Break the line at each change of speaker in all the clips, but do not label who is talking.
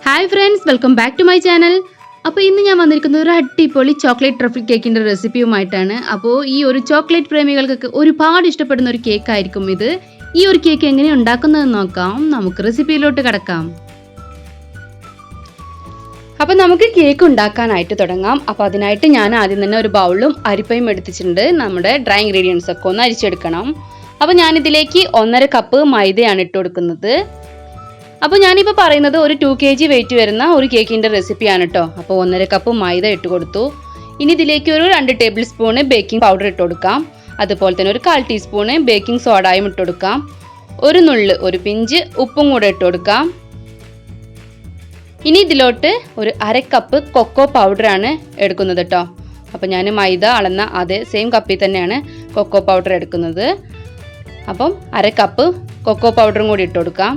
Hi friends, welcome back to my channel. അപ്പോൾ ഇന്ന് ഞാൻ വന്നിരിക്കുന്നത് ഒരു അടിപൊളി ചോക്ലേറ്റ് ട്രഫിൾ കേക്കിൻ്റെ റെസിപ്പിയുമായിട്ടാണ്. അപ്പോൾ ഈ ഒരു ചോക്ലേറ്റ് പ്രേമികൾക്കൊക്കെ ഒരുപാട് ഇഷ്ടപ്പെടുന്ന ഒരു കേക്ക് ആയിരിക്കും ഇത്. ഈ ഒരു കേക്ക് എങ്ങനെ ഉണ്ടാക്കുന്നതെന്ന് നോക്കാം. നമുക്ക് റെസിപ്പിയിലോട്ട് കിടക്കാം. അപ്പോൾ നമുക്ക് കേക്ക് ഉണ്ടാക്കാനായിട്ട് തുടങ്ങാം. അപ്പോൾ അതിനായിട്ട് ഞാൻ ആദ്യം തന്നെ ഒരു ബൗളും അരിപ്പയും എടുത്തിട്ടുണ്ട്. നമ്മുടെ ഡ്രൈ ഇൻഗ്രീഡിയൻസ് ഒക്കെ ഒന്ന് അരിച്ചെടുക്കണം. അപ്പോൾ ഞാനിതിലേക്ക് 1.5 കപ്പ് മൈദയാണ് ഇട്ട് കൊടുക്കുന്നത്. അപ്പോൾ ഞാനിപ്പോൾ പറയുന്നത് ഒരു 2 kg വെയിറ്റ് വരുന്ന ഒരു കേക്കിൻ്റെ റെസിപ്പിയാണ് കേട്ടോ. അപ്പോൾ 1.5 കപ്പ് മൈദ ഇട്ട് കൊടുത്തു. ഇനി ഇതിലേക്ക് ഒരു 2 ടേബിൾ സ്പൂണ് ബേക്കിംഗ് പൗഡർ ഇട്ട് കൊടുക്കാം. അതുപോലെ തന്നെ ഒരു 1/4 ടീസ്പൂണ് ബേക്കിംഗ് സോഡയും ഇട്ട് കൊടുക്കാം. ഒരു പിഞ്ച് ഉപ്പും കൂടെ ഇട്ട് കൊടുക്കാം. ഇനി ഇതിലോട്ട് ഒരു 1/2 കപ്പ് കൊക്കോ പൗഡറാണ് എടുക്കുന്നത് കേട്ടോ. അപ്പോൾ ഞാൻ മൈദ അളന്ന അതേ സെയിം കപ്പിൽ തന്നെയാണ് കൊക്കോ പൗഡർ എടുക്കുന്നത്. അപ്പം 1/2 കപ്പ് കൊക്കോ പൗഡറും കൂടി ഇട്ട് കൊടുക്കാം.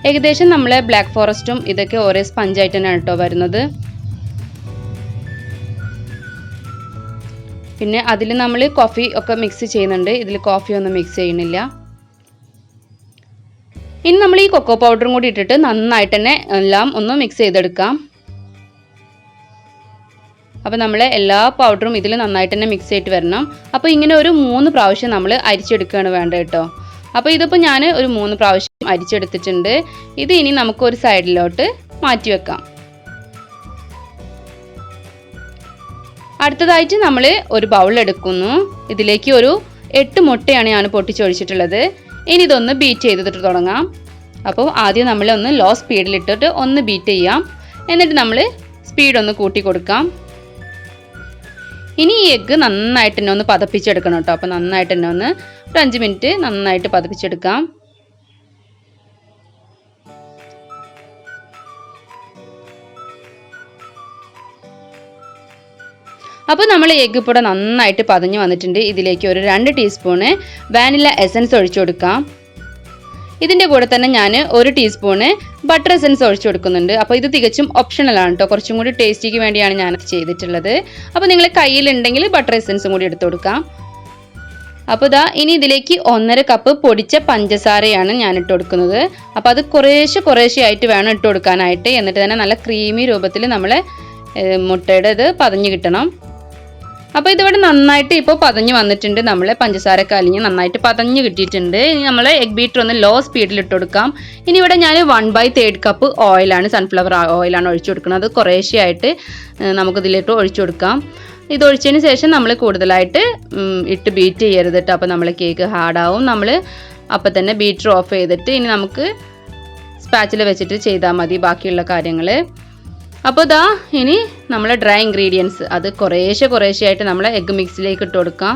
ഏകദേശം നമ്മളെ ബ്ലാക്ക് ഫോറസ്റ്റും ഇതൊക്കെ ഒരേ സ്പഞ്ചായിട്ട് തന്നെയാണ് കേട്ടോ വരുന്നത്. പിന്നെ അതിൽ നമ്മൾ കോഫി ഒക്കെ മിക്സ് ചെയ്യുന്നുണ്ട്. ഇതിൽ കോഫി ഒന്നും മിക്സ് ചെയ്യുന്നില്ല. ഇനി നമ്മൾ ഈ കൊക്കോ പൗഡറും കൂടി ഇട്ടിട്ട് നന്നായിട്ട് തന്നെ എല്ലാം ഒന്ന് മിക്സ് ചെയ്തെടുക്കാം. അപ്പോൾ നമ്മൾ എല്ലാ പൗഡറും ഇതിൽ നന്നായിട്ട് തന്നെ മിക്സ് ചെയ്തിട്ട് വരണം. അപ്പോൾ ഇങ്ങനെ ഒരു 3 പ്രാവശ്യം നമ്മൾ അരിച്ചെടുക്കുകയാണ് വേണ്ടത് കേട്ടോ. അപ്പോൾ ഇതിപ്പോൾ ഞാൻ ഒരു 3 പ്രാവശ്യം അരിച്ചെടുത്തിട്ടുണ്ട്. ഇത് ഇനി നമുക്ക് ഒരു സൈഡിലോട്ട് മാറ്റി വെക്കാം. അടുത്തതായിട്ട് നമ്മൾ ഒരു ബൗൾ എടുക്കുന്നു. ഇതിലേക്ക് ഒരു 8 മുട്ടയാണ് ഞാൻ പൊട്ടിച്ചൊഴിച്ചിട്ടുള്ളത്. ഇനി ഇതൊന്ന് ബീറ്റ് ചെയ്തിട്ട് തുടങ്ങാം. അപ്പോൾ ആദ്യം നമ്മൾ ഒന്ന് ലോ സ്പീഡിലിട്ടിട്ട് ഒന്ന് ബീറ്റ് ചെയ്യാം. എന്നിട്ട് നമ്മൾ സ്പീഡ് ഒന്ന് കൂട്ടി കൊടുക്കാം. ഇനി ഈ എഗ്ഗ് നന്നായിട്ട് തന്നെ ഒന്ന് പതപ്പിച്ചെടുക്കണം കേട്ടോ. അപ്പോൾ നന്നായിട്ട് തന്നെ ഒന്ന് ഒരു 5 മിനിറ്റ് നന്നായിട്ട് പതപ്പിച്ചെടുക്കാം. അപ്പോൾ നമ്മൾ എഗ്ഗ് ഇപ്പോൾ നന്നായിട്ട് പതഞ്ഞ് വന്നിട്ടുണ്ട്. ഇതിലേക്ക് ഒരു 2 ടീസ്പൂണ് വാനില എസൻസ് ഒഴിച്ചു കൊടുക്കാം. ഇതിൻ്റെ കൂടെ തന്നെ ഞാൻ 1 ടീസ്പൂണ് ബട്ടർ എസൻസ് ഒഴിച്ചു കൊടുക്കുന്നുണ്ട്. അപ്പോൾ ഇത് തികച്ചും ഓപ്ഷണലാണ് കേട്ടോ. കുറച്ചും കൂടി ടേസ്റ്റിക്ക് വേണ്ടിയാണ് ഞാൻ ചെയ്തിട്ടുള്ളത്. അപ്പോൾ നിങ്ങൾ കയ്യിലുണ്ടെങ്കിൽ ബട്ടർ എസൻസും കൂടി എടുത്തു കൊടുക്കാം. അപ്പോൾ ഇനി ഇതിലേക്ക് 1.5 കപ്പ് പൊടിച്ച പഞ്ചസാരയാണ് ഞാൻ ഇട്ട് കൊടുക്കുന്നത്. അപ്പോൾ അത് കുറേശ്ശെ ആയിട്ട് വേണം ഇട്ട് കൊടുക്കാനായിട്ട്. എന്നിട്ട് തന്നെ നല്ല ക്രീമി രൂപത്തിൽ നമ്മളെ മുട്ടയുടെ ഇത് പതഞ്ഞ് കിട്ടണം. അപ്പോൾ ഇതിവിടെ നന്നായിട്ട് ഇപ്പോൾ പതഞ്ഞ് വന്നിട്ടുണ്ട്. നമ്മൾ പഞ്ചസാരയൊക്കെ അലിഞ്ഞ് നന്നായിട്ട് പതഞ്ഞ് കിട്ടിയിട്ടുണ്ട്. ഇനി നമ്മൾ എഗ് ബീറ്റർ ഒന്ന് ലോ സ്പീഡിൽ ഇട്ട് കൊടുക്കാം. ഇനി ഇവിടെ ഞാൻ 1/3 കപ്പ് ഓയിലാണ്, സൺഫ്ലവർ ഓയിലാണ് ഒഴിച്ചു കൊടുക്കുന്നത്. അത് കുറേശ്ശെ ആയിട്ട് നമുക്കിതിലേക്ക് ഒഴിച്ചു കൊടുക്കാം. ഇത് ഒഴിച്ചതിന് ശേഷം നമ്മൾ കൂടുതലായിട്ട് ഇട്ട് ബീറ്റ് ചെയ്യരുത് കേട്ടോ. അപ്പോൾ നമ്മൾ കേക്ക് ഹാർഡാവും. നമ്മൾ അപ്പോൾ തന്നെ ബീറ്റർ ഓഫ് ചെയ്തിട്ട് ഇനി നമുക്ക് സ്പാച്ചിൽ വെച്ചിട്ട് ചെയ്താൽ മതി ബാക്കിയുള്ള കാര്യങ്ങൾ. അപ്പോൾ ഇനി നമ്മൾ ഡ്രൈ ഇൻഗ്രീഡിയൻസ് അത് കുറേശ്ശെ ആയിട്ട് നമ്മൾ എഗ്ഗ് മിക്സിലേക്ക് ഇട്ട് കൊടുക്കാം.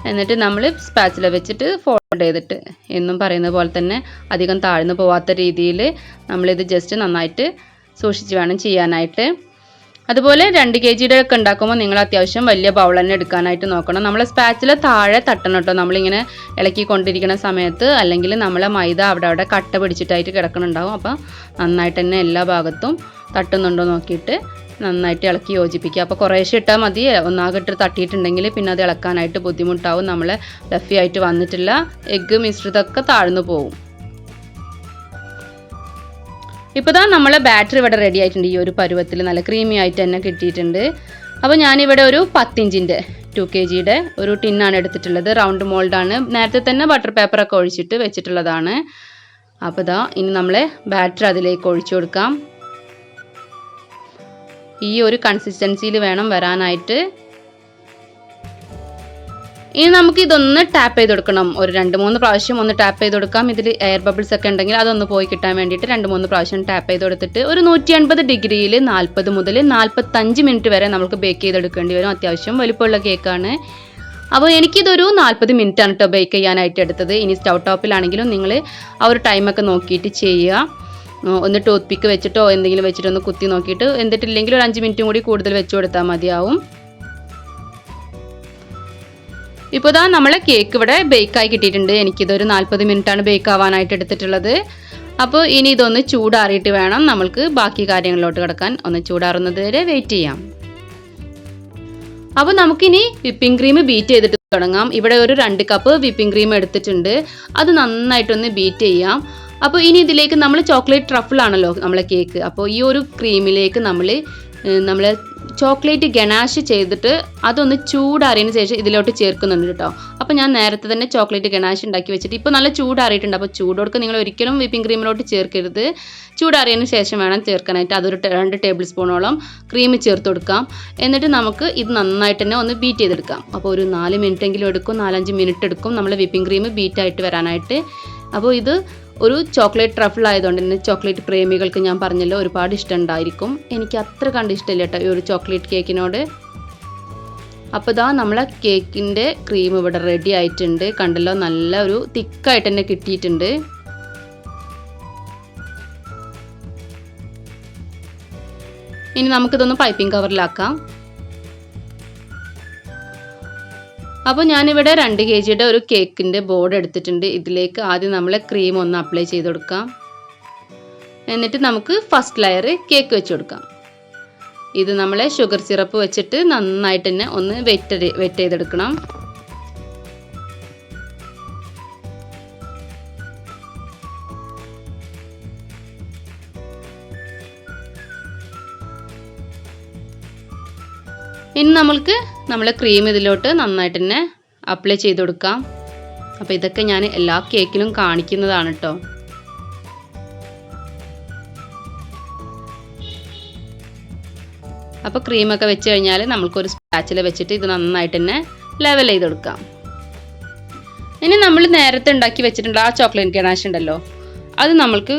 എന്നിട്ട് നമ്മൾ സ്പാച്ചില വെച്ചിട്ട് ഫോൾഡ് ചെയ്തിട്ട് എന്നും പറയുന്ന പോലെ തന്നെ അധികം താഴ്ന്നു പോവാത്ത രീതിയിൽ നമ്മളിത് ജസ്റ്റ് നന്നായിട്ട് സൂക്ഷിച്ച് വേണം ചെയ്യാനായിട്ട്. അതുപോലെ 2 kgയുടെ ഒക്കെ ഉണ്ടാക്കുമ്പോൾ നിങ്ങൾ അത്യാവശ്യം വലിയ ബൗൾ തന്നെ എടുക്കാനായിട്ട് നോക്കണം. നമ്മളെ സ്പാച്ചില താഴെ തട്ടണം കേട്ടോ നമ്മളിങ്ങനെ ഇളക്കിക്കൊണ്ടിരിക്കുന്ന സമയത്ത്. അല്ലെങ്കിൽ നമ്മളെ മൈദ അവിടെ കട്ട പിടിച്ചിട്ടായിട്ട് കിടക്കുന്നുണ്ടാവും. അപ്പോൾ നന്നായിട്ട് തന്നെ എല്ലാ ഭാഗത്തും തട്ടുന്നുണ്ടോ നോക്കിയിട്ട് നന്നായിട്ട് ഇളക്കി യോജിപ്പിക്കുക. അപ്പോൾ കുറേശ്ശെ ഇട്ടാൽ മതി. ഒന്നാകട്ട് തട്ടിയിട്ടുണ്ടെങ്കിൽ പിന്നെ അത് ഇളക്കാനായിട്ട് ബുദ്ധിമുട്ടാവും. നമ്മൾ ഫ്ലഫി ആയിട്ട് വന്നിട്ടുള്ള എഗ്ഗ് മിശ്രിതമൊക്കെ താഴ്ന്നു പോവും. ഇപ്പോൾ നമ്മളെ ബാറ്ററി ഇവിടെ റെഡി ആയിട്ടുണ്ട്. ഈ ഒരു പരുവത്തിൽ നല്ല ക്രീമി ആയിട്ട് തന്നെ കിട്ടിയിട്ടുണ്ട്. അപ്പോൾ ഞാനിവിടെ ഒരു 10 ഇഞ്ചിൻ്റെ 2 kgയുടെ ഒരു ടിന്നാണ് എടുത്തിട്ടുള്ളത്. റൗണ്ട് മോൾഡാണ്. നേരത്തെ തന്നെ ബട്ടർ പേപ്പറൊക്കെ ഒഴിച്ചിട്ട് വെച്ചിട്ടുള്ളതാണ്. അപ്പോൾ ഇനി നമ്മളെ ബാറ്ററി അതിലേക്ക് ഒഴിച്ചു കൊടുക്കാം. ഈ ഒരു കൺസിസ്റ്റൻസിയിൽ വേണം വരാനായിട്ട്. ഇനി നമുക്ക് ഇതൊന്ന് ടാപ്പ് ചെയ്ത് കൊടുക്കണം. ഒരു 2-3 പ്രാവശ്യം ഒന്ന് ടാപ്പ് ചെയ്ത് കൊടുക്കാം. ഇതിൽ എയർ ബബിൾസ് ഒക്കെ ഉണ്ടെങ്കിൽ അതൊന്ന് പോയി കിട്ടാൻ വേണ്ടിയിട്ട് 2-3 പ്രാവശ്യം ടാപ്പ് ചെയ്ത് കൊടുത്തിട്ട് ഒരു 180 ഡിഗ്രിയിൽ 40 മുതൽ 45 മിനിറ്റ് വരെ നമുക്ക് ബേക്ക് ചെയ്തെടുക്കേണ്ടി വരും. അത്യാവശ്യം വലിപ്പമുള്ള കേക്കാണ്. അപ്പോൾ എനിക്കിതൊരു 40 മിനിറ്റാണ് കേട്ടോ ബേക്ക് ചെയ്യാനായിട്ട് എടുത്തത്. ഇനി സ്റ്റൗ ടോപ്പിലാണെങ്കിലും നിങ്ങൾ ആ ഒരു ടൈമൊക്കെ നോക്കിയിട്ട് ചെയ്യുക. ഒന്ന് ടൂത്ത് പിക്ക് വെച്ചിട്ടോ എന്തെങ്കിലും വെച്ചിട്ടോ ഒന്ന് കുത്തി നോക്കിയിട്ട് എന്നിട്ടില്ലെങ്കിൽ ഒരു 5 മിനിറ്റും കൂടി കൂടുതൽ വെച്ച് കൊടുത്താൽ മതിയാവും. ഇപ്പോൾ നമ്മളെ കേക്ക് ഇവിടെ ബേക്കായി കിട്ടിയിട്ടുണ്ട്. എനിക്കിതൊരു 40 മിനിറ്റാണ് ബേക്ക് ആവാനായിട്ട് എടുത്തിട്ടുള്ളത്. അപ്പോൾ ഇനി ഇതൊന്ന് ചൂടാറിയിട്ട് വേണം നമ്മൾക്ക് ബാക്കി കാര്യങ്ങളിലോട്ട് കിടക്കാൻ. ഒന്ന് ചൂടാറുന്നത് വരെ വെയിറ്റ് ചെയ്യാം. അപ്പോൾ നമുക്കിനി വിപ്പിംഗ് ക്രീം ബീറ്റ് ചെയ്തിട്ട് തുടങ്ങാം. ഇവിടെ ഒരു 2 കപ്പ് വിപ്പിംഗ് ക്രീം എടുത്തിട്ടുണ്ട്. അത് നന്നായിട്ടൊന്ന് ബീറ്റ് ചെയ്യാം. അപ്പോൾ ഇനി ഇതിലേക്ക് നമ്മൾ ചോക്ലേറ്റ് ട്രഫിളാണല്ലോ നമ്മളെ കേക്ക്. അപ്പോൾ ഈ ഒരു ക്രീമിലേക്ക് നമ്മൾ ചോക്ലേറ്റ് ഗനാഷ് ചെയ്തിട്ട് അതൊന്ന് ചൂടാറിയതിന് ശേഷം ഇതിലോട്ട് ചേർക്കുന്നുണ്ട് കേട്ടോ. അപ്പോൾ ഞാൻ നേരത്തെ തന്നെ ചോക്ലേറ്റ് ഗനാഷ് ഉണ്ടാക്കി വെച്ചിട്ട് ഇപ്പോൾ നല്ല ചൂടാറിയിട്ടുണ്ട്. അപ്പോൾ ചൂടോടൊക്കെ നിങ്ങൾ ഒരിക്കലും വിപ്പിംഗ് ക്രീമിലോട്ട് ചേർക്കരുത്. ചൂടാറിയതിന് ശേഷം വേണം ചേർക്കാനായിട്ട്. അതൊരു 2 ടേബിൾ സ്പൂണോളം ക്രീം ചേർത്ത് കൊടുക്കാം. എന്നിട്ട് നമുക്ക് ഇത് നന്നായിട്ട് തന്നെ ഒന്ന് ബീറ്റ് ചെയ്തെടുക്കാം. അപ്പോൾ ഒരു 4 മിനിറ്റെങ്കിലും എടുക്കും, 4-5 മിനിറ്റ് എടുക്കും നമ്മൾ വിപ്പിംഗ് ക്രീം ബീറ്റായിട്ട് വരാനായിട്ട്. അപ്പോൾ ഇത് ഒരു ചോക്ലേറ്റ് ട്രഫിൾ ആയതുകൊണ്ട് തന്നെ ചോക്ലേറ്റ് പ്രേമികൾക്ക് ഞാൻ പറഞ്ഞല്ലോ ഒരുപാട് ഇഷ്ടമുണ്ടായിരിക്കും. എനിക്ക് അത്ര കണ്ട് ഇഷ്ടമില്ല കേട്ടോ ഈ ഒരു ചോക്ലേറ്റ് കേക്കിനോട്. അപ്പോൾ ഇതാ നമ്മളെ കേക്കിൻ്റെ ക്രീം ഇവിടെ റെഡി ആയിട്ടുണ്ട്. കണ്ടല്ലോ, നല്ല ഒരു തിക്കായിട്ട് തന്നെ കിട്ടിയിട്ടുണ്ട്. ഇനി നമുക്കിതൊന്ന് പൈപ്പിംഗ് കവറിലാക്കാം. അപ്പോൾ ഞാനിവിടെ 2 kg ഒരു കേക്കിൻ്റെ ബോർഡ് എടുത്തിട്ടുണ്ട്. ഇതിലേക്ക് ആദ്യം നമ്മൾ ക്രീം ഒന്ന് അപ്ലൈ ചെയ്ത് കൊടുക്കാം. എന്നിട്ട് നമുക്ക് ഫസ്റ്റ് ലെയർ കേക്ക് വെച്ച് കൊടുക്കാം. ഇത് നമ്മൾ ഷുഗർ സിറപ്പ് വെച്ചിട്ട് നന്നായിട്ട് തന്നെ ഒന്ന് വെറ്റ് ചെയ്തെടുക്കണം. ഇനി നമ്മൾക്ക് നമ്മൾ ക്രീം ഇതിലോട്ട് നന്നായിട്ട് തന്നെ അപ്ലൈ ചെയ്ത് കൊടുക്കാം. അപ്പോൾ ഇതൊക്കെ ഞാൻ എല്ലാ കേക്കിലും കാണിക്കുന്നതാണ് കേട്ടോ. അപ്പോൾ ക്രീമൊക്കെ വെച്ച് കഴിഞ്ഞാൽ നമുക്കൊരു സ്പാച്ചില വെച്ചിട്ട് ഇത് നന്നായിട്ട് തന്നെ ലെവൽ ചെയ്ത് കൊടുക്കാം. ഇനി നമ്മൾ നേരത്തെ ഉണ്ടാക്കി വെച്ചിട്ടുള്ള ആ ചോക്ലേറ്റ് ഗനാഷ് ഉണ്ടല്ലോ, അത് നമ്മൾക്ക്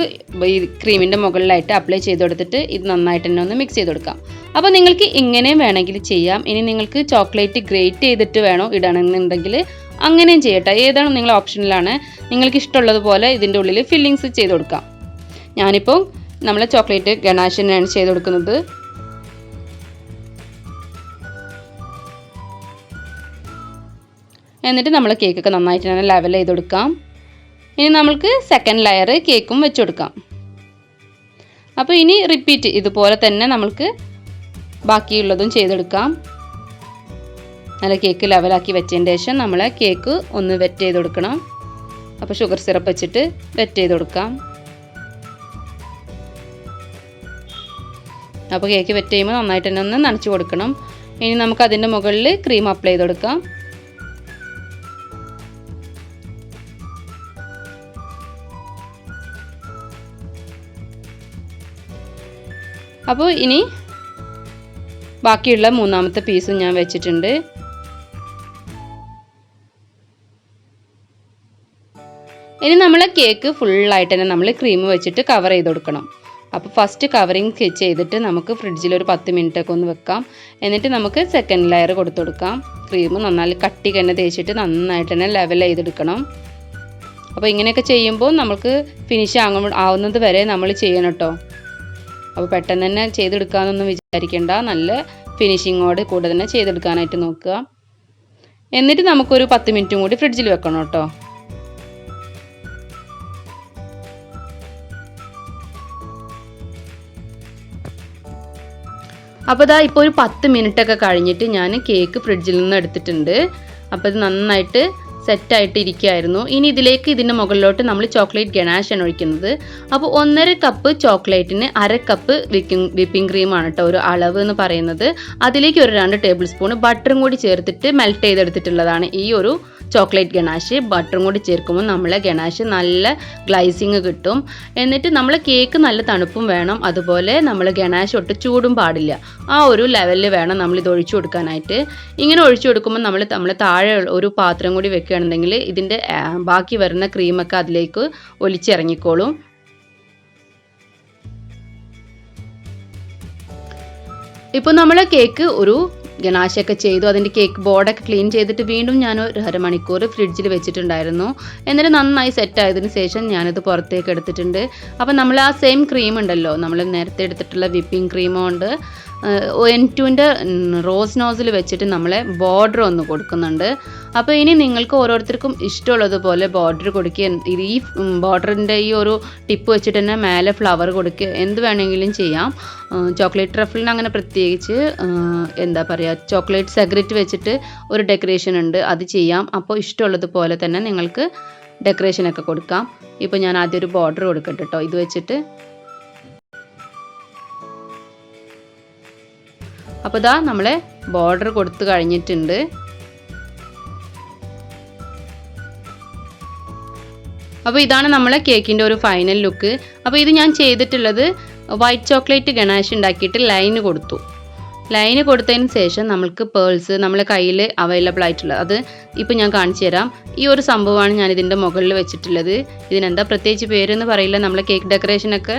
ഈ ക്രീമിൻ്റെ മുകളിലായിട്ട് അപ്ലൈ ചെയ്ത് കൊടുത്തിട്ട് ഇത് നന്നായിട്ട് തന്നെ ഒന്ന് മിക്സ് ചെയ്ത് കൊടുക്കാം. അപ്പോൾ നിങ്ങൾക്ക് ഇങ്ങനെയും വേണമെങ്കിൽ ചെയ്യാം. ഇനി നിങ്ങൾക്ക് ചോക്ലേറ്റ് ഗ്രേറ്റ് ചെയ്തിട്ട് വേണോ ഇടണമെന്നുണ്ടെങ്കിൽ അങ്ങനെയും ചെയ്യട്ടെ. ഏതാണ് നിങ്ങൾ ഓപ്ഷനിലാണ്. നിങ്ങൾക്ക് ഇഷ്ടമുള്ളതുപോലെ ഇതിൻ്റെ ഉള്ളിൽ ഫില്ലിങ്സ് ചെയ്ത് കൊടുക്കാം. ഞാനിപ്പോൾ നമ്മളെ ചോക്ലേറ്റ് ഗനാഷിനാണ് ചെയ്ത് കൊടുക്കുന്നത്. എന്നിട്ട് നമ്മൾ കേക്കൊക്കെ നന്നായിട്ട് തന്നെ ലെവൽ ചെയ്ത് കൊടുക്കാം. ഇനി നമുക്ക് സെക്കൻഡ് ലെയർ കേക്കും വെച്ച് കൊടുക്കാം. അപ്പോൾ ഇനി റിപ്പീറ്റ് ഇതുപോലെ തന്നെ നമുക്ക് ബാക്കിയുള്ളതും ചെയ്തെടുക്കാം. നല്ല കേക്ക് ലെവലാക്കി വെച്ചതിന് ശേഷം നമ്മൾ കേക്ക് ഒന്ന് വെറ്റ് ചെയ്ത് കൊടുക്കണം. അപ്പോൾ ഷുഗർ സിറപ്പ് വെച്ചിട്ട് വെറ്റ് ചെയ്ത് കൊടുക്കാം. അപ്പോൾ കേക്ക് വെറ്റ് ചെയ്യുമ്പോൾ നന്നായിട്ട് തന്നെ ഒന്ന് നനച്ച് കൊടുക്കണം. ഇനി നമുക്ക് അതിൻ്റെ മുകളിൽ ക്രീം അപ്ലൈ ചെയ്ത് കൊടുക്കാം. അപ്പോൾ ഇനി ബാക്കിയുള്ള മൂന്നാമത്തെ പീസും ഞാൻ വെച്ചിട്ടുണ്ട്. ഇനി നമ്മൾ കേക്ക് ഫുള്ളായിട്ട് തന്നെ നമ്മൾ ക്രീം വെച്ചിട്ട് കവർ ചെയ്ത് കൊടുക്കണം. അപ്പോൾ ഫസ്റ്റ് കവറിങ് ചെയ്തിട്ട് നമുക്ക് ഫ്രിഡ്ജിൽ ഒരു 10 മിനിറ്റൊക്കെ ഒന്ന് വെക്കാം. എന്നിട്ട് നമുക്ക് സെക്കൻഡ് ലെയർ കൊടുത്തു കൊടുക്കാം. ക്രീം നന്നായി കട്ടി തന്നെ തേച്ചിട്ട് നന്നായിട്ട് തന്നെ ലെവൽ ചെയ്തെടുക്കണം. അപ്പോൾ ഇങ്ങനെയൊക്കെ ചെയ്യുമ്പോൾ നമുക്ക് ഫിനിഷ് ആവുന്നത് വരെ നമ്മൾ ചെയ്യണം കേട്ടോ. അപ്പോൾ പെട്ടെന്ന് തന്നെ ചെയ്തെടുക്കാമെന്നൊന്നും വിചാരിക്കേണ്ട. നല്ല ഫിനിഷിങ്ങോട് കൂടെ തന്നെ ചെയ്തെടുക്കാനായിട്ട് നോക്കുക. എന്നിട്ട് നമുക്കൊരു 10 മിനിറ്റും കൂടി ഫ്രിഡ്ജിൽ വെക്കണം കേട്ടോ. അപ്പോൾ ഇതാ ഇപ്പോൾ ഒരു 10 മിനിറ്റൊക്കെ കഴിഞ്ഞിട്ട് ഞാൻ കേക്ക് ഫ്രിഡ്ജിൽ നിന്ന് എടുത്തിട്ടുണ്ട്. അപ്പോൾ ഇത് നന്നായിട്ട് സെറ്റായിട്ട് ഇരിക്കുകയായിരുന്നു. ഇനി ഇതിലേക്ക് ഇതിൻ്റെ മുകളിലോട്ട് നമ്മൾ ചോക്ലേറ്റ് ഗനാഷാണ് ഒഴിക്കുന്നത്. അപ്പോൾ 1.5 കപ്പ് ചോക്ലേറ്റിന് 1/2 കപ്പ് വിപ്പിംഗ് ക്രീമാണ് കേട്ടോ ഒരു അളവ് എന്ന് പറയുന്നത്. അതിലേക്ക് ഒരു 2 ടേബിൾ സ്പൂൺ ബട്ടറും കൂടി ചേർത്തിട്ട് മെൽറ്റ് ചെയ്തെടുത്തിട്ടുള്ളതാണ് ഈ ഒരു ചോക്ലേറ്റ് ഗനാഷ്. ബട്ടറും കൂടി ചേർക്കുമ്പോൾ നമ്മളെ ഗനാഷ് നല്ല ഗ്ലൈസിങ് കിട്ടും. എന്നിട്ട് നമ്മളെ കേക്ക് നല്ല തണുപ്പും വേണം, അതുപോലെ നമ്മൾ ഗനാഷ് ഒട്ട് ചൂടും പാടില്ല. ആ ഒരു ലെവലിൽ വേണം നമ്മളിത് ഒഴിച്ചു കൊടുക്കാനായിട്ട്. ഇങ്ങനെ ഒഴിച്ചു കൊടുക്കുമ്പോൾ നമ്മൾ താഴെ ഒരു പാത്രം കൂടി വെക്കുകയാണെന്നുണ്ടെങ്കിൽ ഇതിൻ്റെ ബാക്കി വരുന്ന ക്രീമൊക്കെ അതിലേക്ക് ഒലിച്ചിറങ്ങിക്കോളും. ഇപ്പോൾ നമ്മൾ കേക്ക് ഒരു ഗനാശൊക്കെ ചെയ്തു, അതിൻ്റെ കേക്ക് ബോർഡൊക്കെ ക്ലീൻ ചെയ്തിട്ട് വീണ്ടും ഞാൻ ഒരു അരമണിക്കൂർ ഫ്രിഡ്ജിൽ വെച്ചിട്ടുണ്ടായിരുന്നു. എന്നിട്ട് നന്നായി സെറ്റായതിനു ശേഷം ഞാനത് പുറത്തേക്ക് എടുത്തിട്ടുണ്ട്. അപ്പോൾ നമ്മൾ ആ സെയിം ക്രീം ഉണ്ടല്ലോ, നമ്മൾ നേരത്തെ എടുത്തിട്ടുള്ള വിപ്പിംഗ് ക്രീം കൊണ്ട് N2ൻ്റെ റോസ് നോസിൽ വെച്ചിട്ട് നമ്മളെ ബോർഡർ ഒന്ന് കൊടുക്കുന്നുണ്ട്. അപ്പോൾ ഇനി നിങ്ങൾക്ക് ഓരോരുത്തർക്കും ഇഷ്ടമുള്ളതുപോലെ ബോർഡർ കൊടുക്കുക. ഈ ബോർഡറിൻ്റെ ഈ ഒരു ടിപ്പ് വെച്ചിട്ട് തന്നെ മേലെ ഫ്ലവർ കൊടുക്കുക, എന്ത് വേണമെങ്കിലും ചെയ്യാം. ചോക്ലേറ്റ് ട്രഫിളിന് അങ്ങനെ പ്രത്യേകിച്ച് എന്താ പറയുക, ചോക്ലേറ്റ് സെഗ്രറ്റ് വെച്ചിട്ട് ഒരു ഡെക്കറേഷൻ ഉണ്ട്, അത് ചെയ്യാം. അപ്പോൾ ഇഷ്ടമുള്ളതുപോലെ തന്നെ നിങ്ങൾക്ക് ഡെക്കറേഷനൊക്കെ കൊടുക്കാം. ഇപ്പോൾ ഞാൻ ആദ്യം ഒരു ബോർഡർ കൊടുക്കട്ടെ കേട്ടോ ഇത് വെച്ചിട്ട്. അപ്പോൾ ഇതാ നമ്മളെ ബോർഡർ കൊടുത്തു കഴിഞ്ഞിട്ടുണ്ട്. അപ്പോൾ ഇതാണ് നമ്മളെ കേക്കിൻ്റെ ഒരു ഫൈനൽ ലുക്ക്. അപ്പോൾ ഇത് ഞാൻ ചെയ്തിട്ടുള്ളത് വൈറ്റ് ചോക്ലേറ്റ് ഗണാഷ് ഉണ്ടാക്കിയിട്ട് ലൈന് കൊടുത്തു. ലൈന് കൊടുത്തതിന് ശേഷം നമ്മൾക്ക് പേൾസ് നമ്മളെ കയ്യിൽ അവൈലബിൾ ആയിട്ടുള്ളത് അത് ഇപ്പോൾ ഞാൻ കാണിച്ചു തരാം. ഈ ഒരു സംഭവമാണ് ഞാൻ ഇതിൻ്റെ മുകളിൽ വെച്ചിട്ടുള്ളത്. ഇതിനെന്താ പ്രത്യേകിച്ച് പേരെന്ന് പറയില്ല. നമ്മളെ കേക്ക് ഡെക്കറേഷനൊക്കെ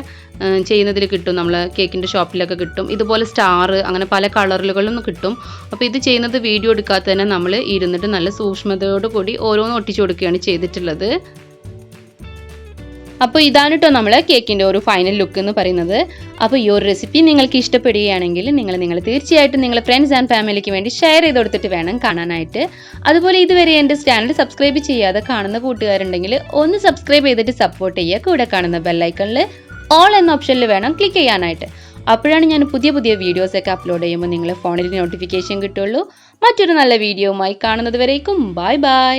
ചെയ്യുന്നതിൽ കിട്ടും, നമ്മളെ കേക്കിൻ്റെ ഷോപ്പിലൊക്കെ കിട്ടും. ഇതുപോലെ സ്റ്റാർ അങ്ങനെ പല കളറുകളിലും കിട്ടും. അപ്പോൾ ഇത് ചെയ്യുന്നത് വീഡിയോ എടുക്കാതെ തന്നെ നമ്മൾ ഇരുന്നിട്ട് നല്ല സൂക്ഷ്മതയോടു കൂടി ഓരോന്ന് ഒട്ടിച്ചു കൊടുക്കുകയാണ് ചെയ്തിട്ടുള്ളത്. അപ്പോൾ ഇതാണ് കേട്ടോ നമ്മൾ കേക്കിൻ്റെ ഒരു ഫൈനൽ ലുക്ക് എന്ന് പറയുന്നത്. അപ്പോൾ ഈ ഒരു റെസിപ്പി നിങ്ങൾക്ക് ഇഷ്ടപ്പെടുകയാണെങ്കിൽ നിങ്ങൾ തീർച്ചയായിട്ടും നിങ്ങളുടെ ഫ്രണ്ട്സ് ആൻഡ് ഫാമിലിക്ക് വേണ്ടി ഷെയർ ചെയ്ത് കൊടുത്തിട്ട് വേണം കാണാനായിട്ട്. അതുപോലെ ഇതുവരെ എൻ്റെ ചാനൽ സബ്സ്ക്രൈബ് ചെയ്യാതെ കാണുന്ന കൂട്ടുകാരുണ്ടെങ്കിൽ ഒന്ന് സബ്സ്ക്രൈബ് ചെയ്തിട്ട് സപ്പോർട്ട് ചെയ്യുക. കൂടെ കാണുന്ന ബെല്ലൈക്കണിൽ ഓൾ എന്ന ഓപ്ഷനിൽ വേണം ക്ലിക്ക് ചെയ്യാനായിട്ട്. അപ്പോഴാണ് ഞാൻ പുതിയ വീഡിയോസൊക്കെ അപ്ലോഡ് ചെയ്യുമ്പോൾ നിങ്ങളുടെ ഫോണിൽ നോട്ടിഫിക്കേഷൻ കിട്ടുള്ളൂ. മറ്റൊരു നല്ല വീഡിയോയുമായി കാണുന്നത് വരേക്കും ബൈ ബൈ.